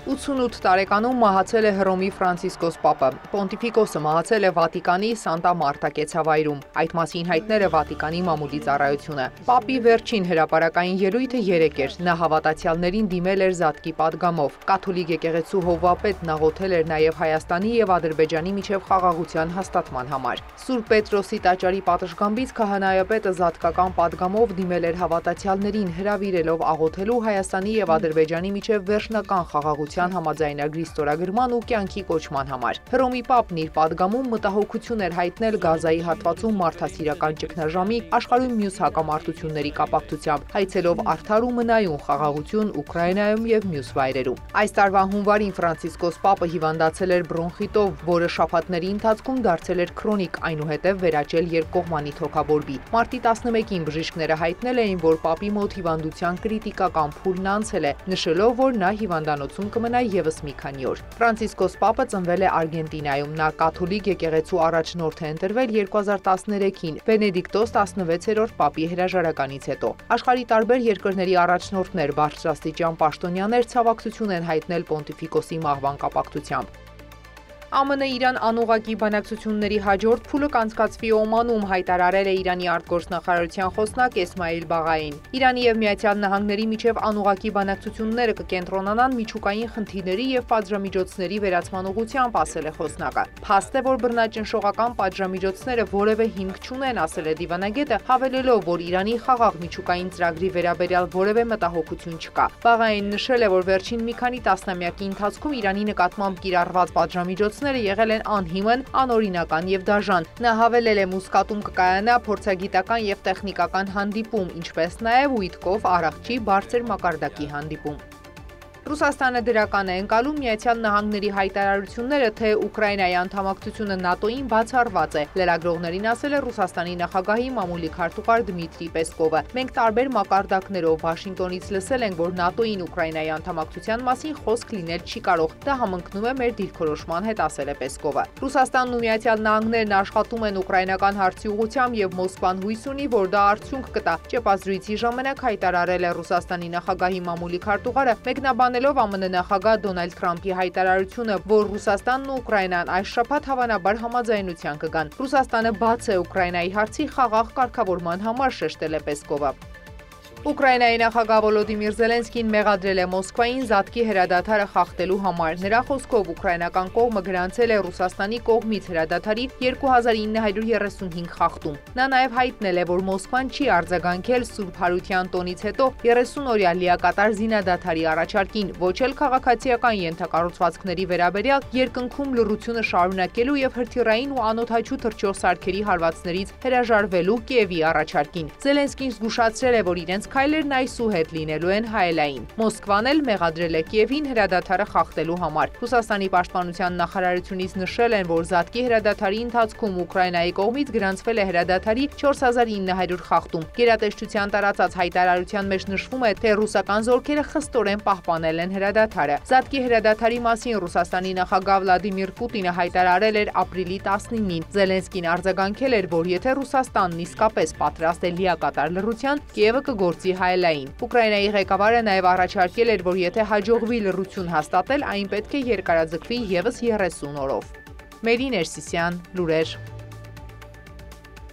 88 տարեկանում մահացել է Հռոմի Ֆրանցիսկոս Պապը։ Պոնտիֆիկոսը մահացել է Վատիկանի Սանտա Մարտա կեցավայրում։ Այդ մասին հայտնել է Վատիկանի մամուլի ծառայությունը։ Պապի վերջին հրապարակային ելույթը 3 էր։ Նա հավատացյալներին դիմել էր զատկի պատգամով։ Կաթոլիկ եկեղեցու հովվապետն աղոթել էր նաև Հայաստանի եւ Ադրբեջանի միջև խաղաղության հաստատման համար։ Սուրբ Պետրոսի տաճարի պատշգամբից քահանայապետը զատկական պատգամով դիմել էր հավատացյալներին, հրավիրելով աղոթելու Հայաստանի եւ Ադրբեջանի միջև վերջնական խաղաղության համաձայնագրի ստորագրման ու կյանքի կոչման համար։ Հռոմի Պապն իր պատգամում մտահոգություն էր հայտնել Գազայի հատվածում մարդասիրական ճգնաժամի, աշխարհում մյուս հակամարտությունների կապակցությամբ, հայցելով արդար ու մնայուն խաղաղություն Ուկրաինայում եւ մյուս վայրերում։ Այս տարվա հունվարին Ֆրանցիսկոս Պապը հիվանդացել էր բրոնխիտով, որը շաբաթների ընթացքում դարձել էր քրոնիկ, այնուհետև վերաճել երկկողմանի թոքաբորբի։ Մարտի 11-ին բժիշկները հայտնել էին, որ Պապի մոտ հիվանդության կրիտիկական փուլն անցել է, նշելով, որ նա հիվանդանոցում կմնա ևս մի քանի օր։ Ֆրանցիսկոս Պապը ծնվել է Արգենտինայում։ Նա կաթոլիկ եկեղեցու առաջնորդ է ընտրվել 2013-ին Բենեդիկտոս 16-րդ Պապի հրաժարականից հետո։ Աշխարհի տարբեր երկրների առաջնորդներ, բարձրաստիճան պաշտոնյաներ ցավակցություն են հայտնել Պոնտիֆիկոսի մահվան կապակցությամբ։ ԱՄՆ-Իրան անուղղակի բանակցությունների հաջորդ փուլը կանցկացվի Օմանում, հայտարարել է Իրանի արտգործնախարարության խոսնակ Էսմայիլ Բաղային։ Իրանի եւ Միացյալ Նահանգների միջև անուղղակի բանակցությունները կկենտրոնանան միջուկային խնդիրների եւ պատժամիջոցների վերացման ուղղությամբ, ասել է խոսնակը։ Փաստ է, որ բռնաճնշողական պատժամիջոցները որևէ հիմք չունեն, ասել է դիվանագետը, հավելելով, որ Իրանի խաղաղ միջուկային ծրագրի վերաբերյալ որևէ մտահոգություն չկա։ Բաղային նշել է, որ վերջին մի քանի տասնամյակի ընթացքում Իրանի նկատմամբ կիրառված պատժամիջոցները եղել են անհիմն, անօրինական եւ դաժան։ Նա հավելել է, Մուսկատում կկայանա փորձագիտական եւ տեխնիկական հանդիպում, ինչպես նաեւ Ուիտկով Արաղչի բարձր մակարդակի հանդիպում։ Ռուսաստանը դրական է ընկալում Միացյալ Նահանգների հայտարարությունները, թե Ուկրաինայի անդամակցությունը ՆԱՏՕ-ին բացառված է, լրագրողներին ասել է Ռուսաստանի նախագահի մամուլի քարտուղար Դմիտրի Պեսկովը։ Մենք տարբեր մակարդակներով Վաշինգտոնից լսել ենք, որ ՆԱՏՕ-ին Ուկրաինայի անդամակցության մասին խոսք լինել չի կարող։ Դա համընկնում է մեր դիրքորոշման հետ, ասել է Պեսկովը։ Ռուսաստանն ու Միացյալ Նահանգներն աշխատում են ուկրաինական հարցի ուղղությամբ եւ Մոսկվան հույս ունի, որ դա արդյունք կտա։ Ճեպազրույցի ժամանակ հայտարարել է Ռուսաստանի նախագահի մամուլի քարտուղարը, մեկնաբանելով ԱՄՆ նախագահ Դոնալդ Թրամփի հայտարարությունը, որ Ռուսաստանն ու Ուկրաինան այս շաբաթ հավանաբար համաձայնության կգան։ Ռուսաստանը բաց է Ուկրաինայի հարցի խաղաղ կարգավորման համար, շեշտել է Պեսկովը։ Ուկրաինայի նախագահ Վոլոդիմիր Զելենսկին մեղադրել է Մոսկվային զատկի հրադադարը խախտելու համար։ Նրա խոսքով ուկրաինական կողմը գրանցել է Ռուսաստանի կողմից հրադադարի 2935 խախտում։ Նա նաև հայտնել է, որ Մոսկվան չի արձագանքել Սուրբ Հարության տոնից հետո 30-օրյա լիակատար զինադադարի առաջարկին, ոչ էլ քաղաքացիական ենթակառուցվածքների վերաբերյալ երկնքում լռությունը շարունակելու եւ հրթիռային ու անօդաչու թռչող սարքերի հարվածներից հրաժարվելու Կիևի առաջարկին։ Զելենսկին զգուշացրել է, որ իրենց քայլերն այսուհետ լինելու են հայելային։ Մոսկվան էլ մեղադրել է Կիևին հրադադարը խախտելու համար։ Ռուսաստանի պաշտպանության նախարարությունից նշել են, որ զատկի հրադադարի ընթացքում Ուկրաինայի կողմից գրանցվել է հրադադարի 4900 խախտում։ Գերատեսչության տարածած հայտարարության մեջ նշվում է, թե ռուսական զորքերը խստորեն պահպանել են հրադադարը։ Զատկի հրադադարի մասին Ռուսաստանի նախագահ Վլադիմիր Պուտինը հայտարարել էր ապրիլի 19-ին։ Զելենսկին արձագանքել էր, որ եթե Ռուսաստանն իսկապես պատրաստ է լիակատար լռության, Կիևը կգործի հայելային։ Ուկրաինայի ղեկավարը նաև առաջարկել էր, որ եթե հաջողվի լռություն հաստատել, այն պետք է երկարաձգվի ևս 30 օրով։ Մերի Ներսիսյան, լուրեր։